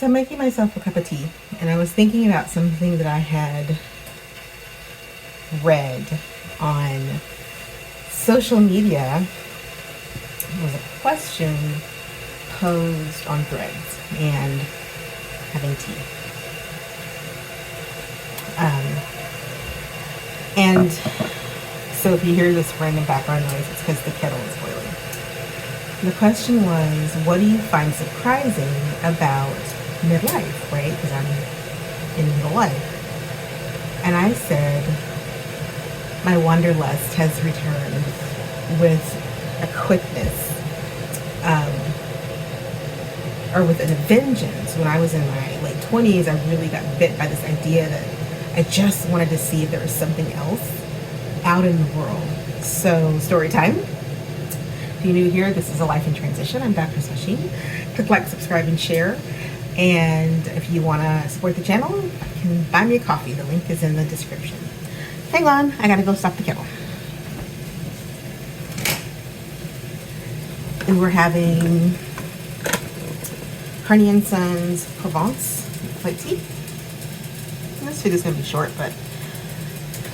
So I'm making myself a cup of tea, and I was thinking about something that I had read on social media. It was a question posed on Threads and having tea. And so if you hear this random background noise, it's because the kettle is boiling. The question was, what do you find surprising about midlife, right? Because I'm in middle life. And I said, my wanderlust has returned with a quickness, or with a vengeance. When I was in my late 20s, I really got bit by this idea that I just wanted to see if there was something else out in the world. So, story time. If you're new here, this is A Life in Transition. I'm Dr. Sasheen. Click like, subscribe, and share. And if you want to support the channel, you can buy me a coffee. The link is in the description. Hang on, I gotta go stop the kettle. And we're having Harney and Sons Provence white tea. And this video's gonna be short, but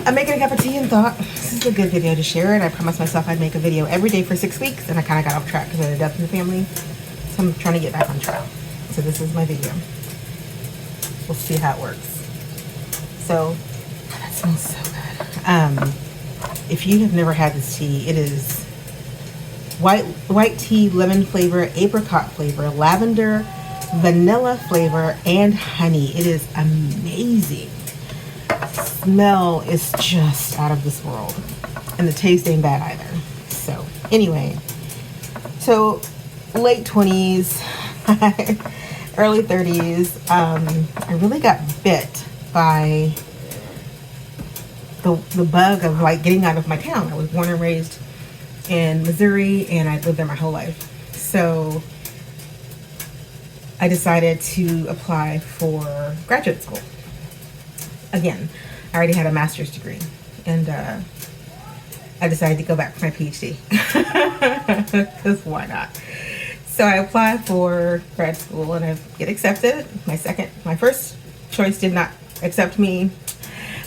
I'm making a cup of tea and thought this is a good video to share it. I promised myself I'd make a video every day for 6 weeks, and I kind of got off track because I had a death in the family. So I'm trying to get back on track. So this is my video. We'll see how it works. So, that smells so good. If you have never had this tea, it is white tea, lemon flavor, apricot flavor, lavender, vanilla flavor, and honey. It is amazing. Smell is just out of this world, and the taste ain't bad either. So anyway, so late 20s, early 30s, I really got bit by the bug of like getting out of my town. I was born and raised in Missouri, and I lived there my whole life. So I decided to apply for graduate school. Again, I already had a master's degree, and I decided to go back for my PhD because why not? So I applied for grad school, and I get accepted. My first choice did not accept me.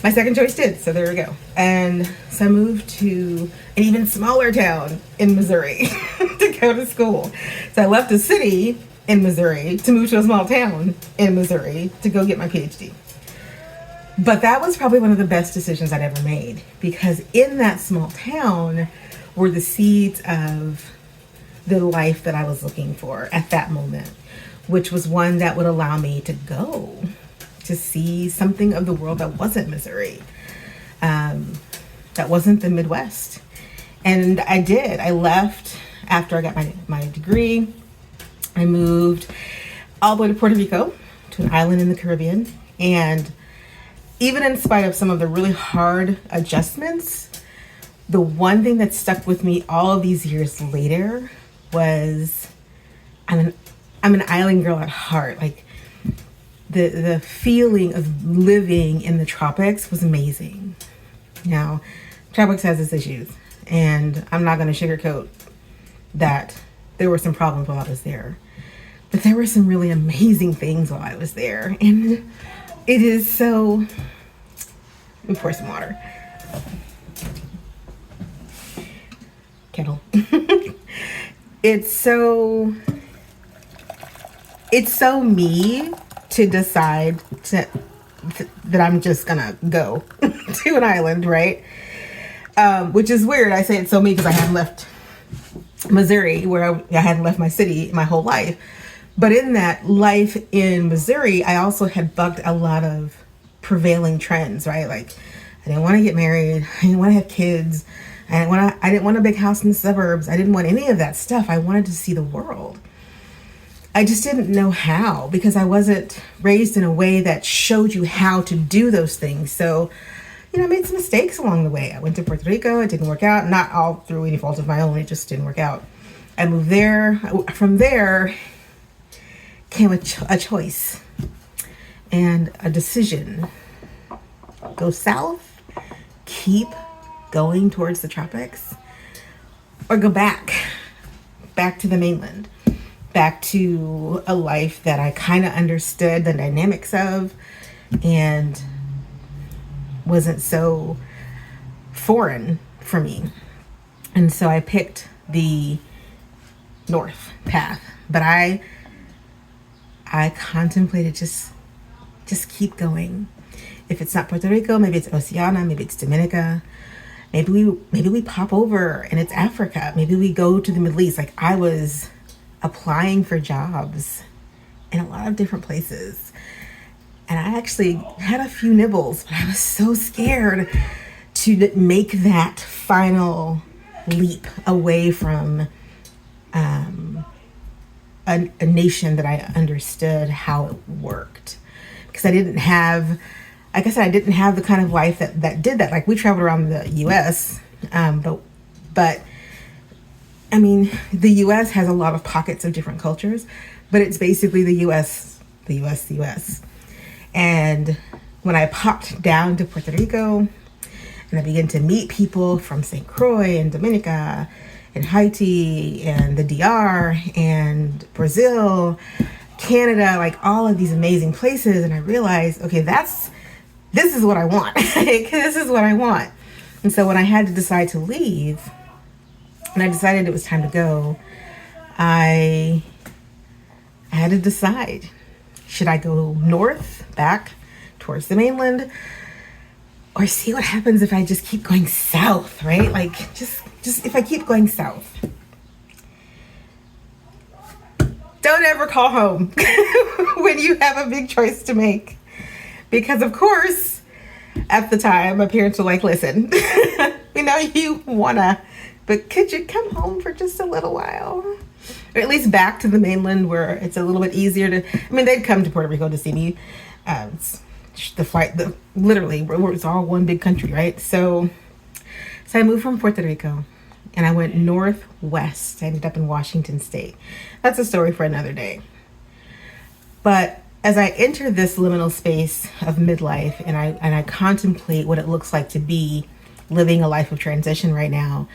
My second choice did, so there we go. And so I moved to an even smaller town in Missouri to go to school. So I left a city in Missouri to move to a small town in Missouri to go get my PhD. But that was probably one of the best decisions I'd ever made, because in that small town were the seeds of the life that I was looking for at that moment, which was one that would allow me to go to see something of the world that wasn't Missouri, that wasn't the Midwest. And I did. I left after I got my degree. I moved all the way to Puerto Rico, to an island in the Caribbean. And even in spite of some of the really hard adjustments, the one thing that stuck with me all of these years later was I'm an island girl at heart. Like the feeling of living in the tropics was amazing. Now, tropics has its issues, and I'm not going to sugarcoat that there were some problems while I was there. But there were some really amazing things while I was there. And it is so... Let me pour some water. Kettle. It's so me to decide that I'm just gonna go to an island, right? Which is weird. I say it's so me because I hadn't left Missouri, where I hadn't left my city my whole life. But in that life in Missouri, I also had bucked a lot of prevailing trends, right? Like, I didn't want to get married. I didn't want to have kids. I didn't want a big house in the suburbs. I didn't want any of that stuff. I wanted to see the world. I just didn't know how, because I wasn't raised in a way that showed you how to do those things. So, I made some mistakes along the way. I went to Puerto Rico. It didn't work out. Not all through any fault of my own. It just didn't work out. I moved there. From there came a choice and a decision. Go south, keep going towards the tropics, or go back to the mainland. back to a life that I kind of understood the dynamics of and wasn't so foreign for me. And so I picked the north path. But I contemplated just keep going. If it's not Puerto Rico, maybe it's Oceania, maybe it's Dominica. Maybe we pop over and it's Africa. Maybe we go to the Middle East. Like, I was applying for jobs in a lot of different places. And I actually had a few nibbles, but I was so scared to make that final leap away from a nation that I understood how it worked. Because I didn't have, like I said, I didn't have the kind of life that did that. Like, we traveled around the U.S., but I mean, the U.S. has a lot of pockets of different cultures, but it's basically the U.S. And when I popped down to Puerto Rico and I began to meet people from St. Croix and Dominica and Haiti and the DR and Brazil, Canada, like all of these amazing places, and I realized, okay, this is what I want. This is what I want. And so when I had to decide to leave, and I decided it was time to go, I had to decide, should I go north, back towards the mainland, or see what happens if I just keep going south, right? Like, just if I keep going south. Don't ever call home when you have a big choice to make. Because, of course, at the time, my parents were like, listen, we know you wanna, but could you come home for just a little while? Or at least back to the mainland where it's a little bit easier to, I mean, they'd come to Puerto Rico to see me. Literally, it's all one big country, right? So I moved from Puerto Rico and I went northwest. I ended up in Washington State. That's a story for another day. But as I enter this liminal space of midlife and I contemplate what it looks like to be living a life of transition right now,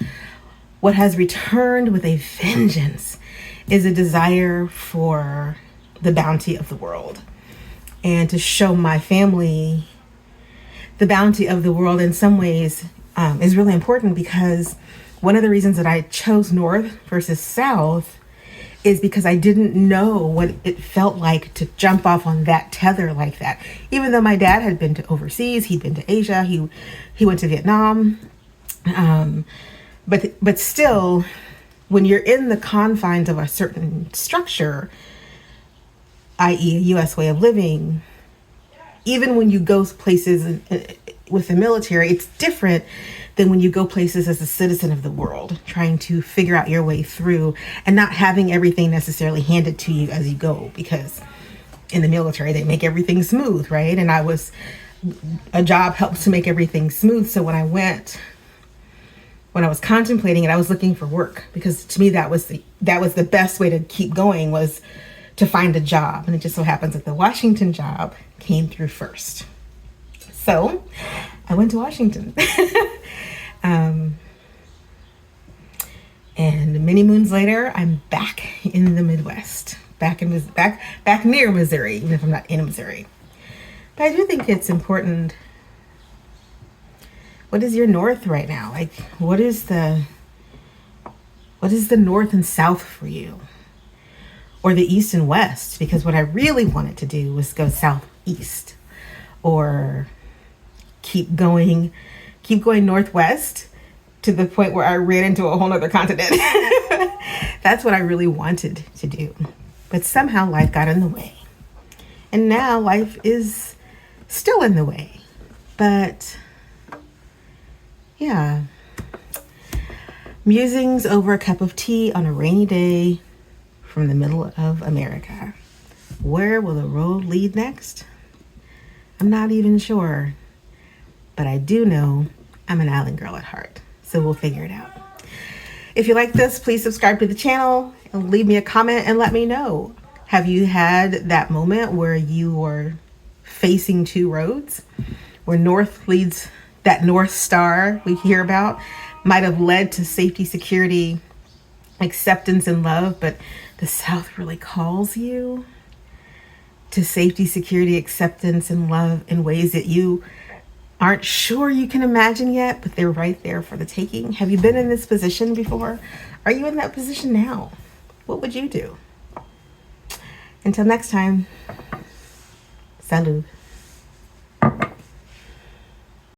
what has returned with a vengeance is a desire for the bounty of the world and to show my family the bounty of the world. In some ways is really important, because one of the reasons that I chose north versus south is because I didn't know what it felt like to jump off on that tether like that. Even though my dad had been to overseas, he'd been to Asia, he went to Vietnam. But still, when you're in the confines of a certain structure, i.e. a U.S. way of living, even when you go places with the military, it's different than when you go places as a citizen of the world, trying to figure out your way through and not having everything necessarily handed to you as you go, because in the military, they make everything smooth, right? And a job helps to make everything smooth. So when I was contemplating it, I was looking for work, because to me, that was the best way to keep going, was to find a job. And it just so happens that the Washington job came through first. So I went to Washington. And many moons later, I'm back in the Midwest, back near Missouri, even if I'm not in Missouri. But I do think it's important. What is your north right now? Like, what is the north and south for you? Or the east and west? Because what I really wanted to do was go southeast, or keep going northwest to the point where I ran into a whole other continent. That's what I really wanted to do. But somehow life got in the way. And now life is still in the way. But yeah. Musings over a cup of tea on a rainy day from the middle of America. Where will the road lead next? I'm not even sure. But I do know I'm an island girl at heart. So we'll figure it out. If you like this, please subscribe to the channel and leave me a comment and let me know. Have you had that moment where you were facing two roads, where north leads, that North Star we hear about might have led to safety, security, acceptance, and love, but the South really calls you to safety, security, acceptance, and love in ways that you aren't sure you can imagine yet, but they're right there for the taking. Have you been in this position before? Are you in that position now? What would you do? Until next time, salud.